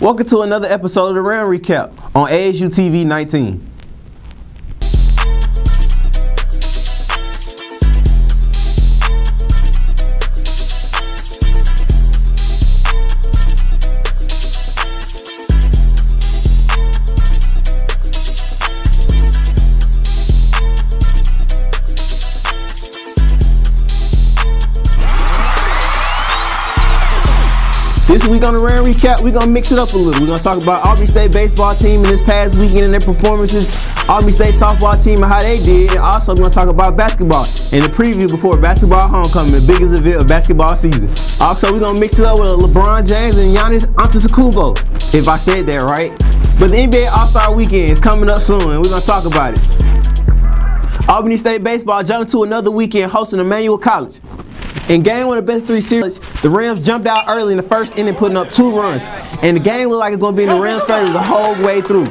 Welcome to another episode of the Round Recap on ASU TV 19. This week on the Round Recap, we're going to mix it up a little. We're going to talk about Albany State baseball team in this past weekend and their performances, Albany State softball team and how they did, and also we're going to talk about basketball and the preview before basketball homecoming, the biggest event of basketball season. Also, we're going to mix it up with LeBron James and Giannis Antetokounmpo, if I said that right. But the NBA All-Star Weekend is coming up soon, and we're going to talk about it. Albany State baseball jumped to another weekend hosting Emmanuel College. In game one of the best three series, the Rams jumped out early in the first inning, putting up 2 runs. And the game looked like it's going to be in the Rams' favor the whole way through.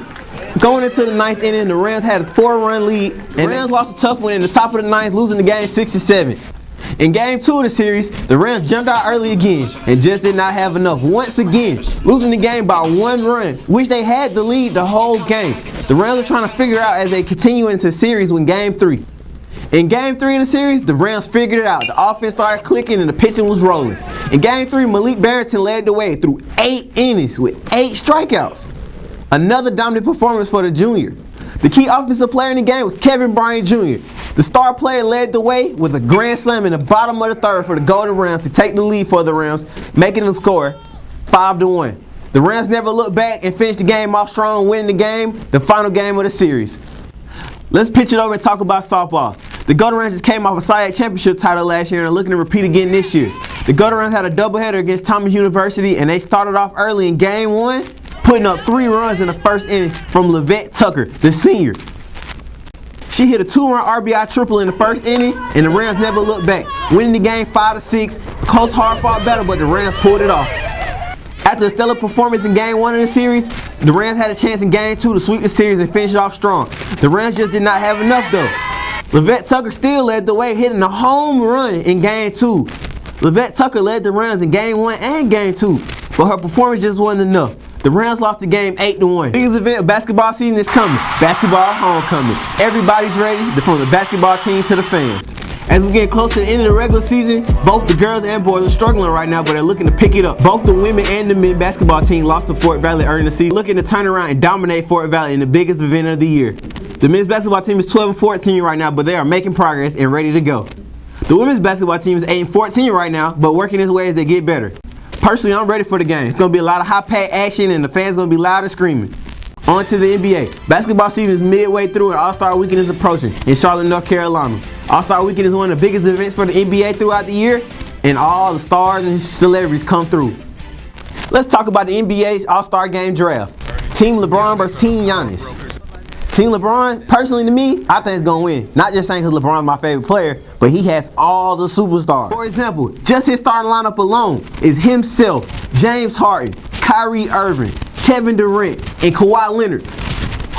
Going into the 9th inning, the Rams had a 4-run lead, and the Rams lost a tough one in the top of the 9th, losing the game 6-7. In game 2 of the series, the Rams jumped out early again and just did not have enough. Once again, losing the game by 1 run, which they had the lead the whole game. The Rams are trying to figure out as they continue into the series with game 3. In game 3 of the series, the Rams figured it out. The offense started clicking and the pitching was rolling. In game 3, Malik Barrington led the way through 8 innings with 8 strikeouts. Another dominant performance for the junior. The key offensive player in the game was Kevin Bryant Jr. The star player led the way with a grand slam in the bottom of the 3rd for the Golden Rams to take the lead for the Rams, making them score 5-1. The Rams never looked back and finished the game off strong, winning the game, the final game of the series. Let's pitch it over and talk about softball. The Golden Rams came off a SIAC championship title last year and are looking to repeat again this year. The Golden Rams had a doubleheader against Thomas University, and they started off early in game 1, putting up 3 runs in the first inning from Livette Tucker, the senior. She hit a 2-run RBI triple in the first inning, and the Rams never looked back, winning the game 5-6. Close, hard-fought battle, but the Rams pulled it off. After a stellar performance in game 1 of the series, the Rams had a chance in game 2 to sweep the series and finish it off strong. The Rams just did not have enough though. Livette Tucker still led the way, hitting a home run in game 2. Livette Tucker led the Rams in game 1 and game 2, but her performance just wasn't enough. The Rams lost the game 8-1. The biggest event of basketball season is coming. Basketball homecoming. Everybody's ready, from the basketball team to the fans. As we get close to the end of the regular season, both the girls and boys are struggling right now, but they're looking to pick it up. Both the women and the men basketball team lost to Fort Valley early in the season, looking to turn around and dominate Fort Valley in the biggest event of the year. The men's basketball team is 12-14 right now, but they are making progress and ready to go. The women's basketball team is 8-14 right now, but working its way as they get better. Personally, I'm ready for the game. It's going to be a lot of high-pace action, and the fans going to be loud and screaming. On to the NBA. Basketball season is midway through, and All-Star Weekend is approaching in Charlotte, North Carolina. All-Star Weekend is one of the biggest events for the NBA throughout the year, and all the stars and celebrities come through. Let's talk about the NBA's All-Star Game Draft. Team LeBron versus Team Giannis. Team LeBron, personally to me, I think it's going to win. Not just saying because LeBron's my favorite player, but he has all the superstars. For example, just his starting lineup alone is himself, James Harden, Kyrie Irving, Kevin Durant, and Kawhi Leonard.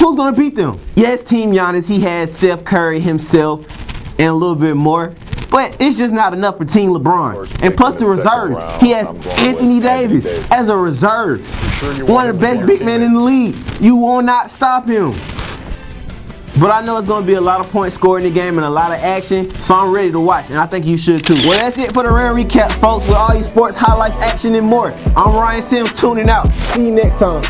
Who's going to beat them? Yes, Team Giannis, he has Steph Curry himself and a little bit more, but it's just not enough for Team LeBron. And plus the reserves, he has Anthony Davis as a reserve. One of the best big men in the league. You will not stop him. But I know it's going to be a lot of points scored in the game and a lot of action, so I'm ready to watch, and I think you should too. Well, that's it for the Round Recap, folks, with all these sports highlights, action, and more. I'm Ryan Sims tuning out. See you next time.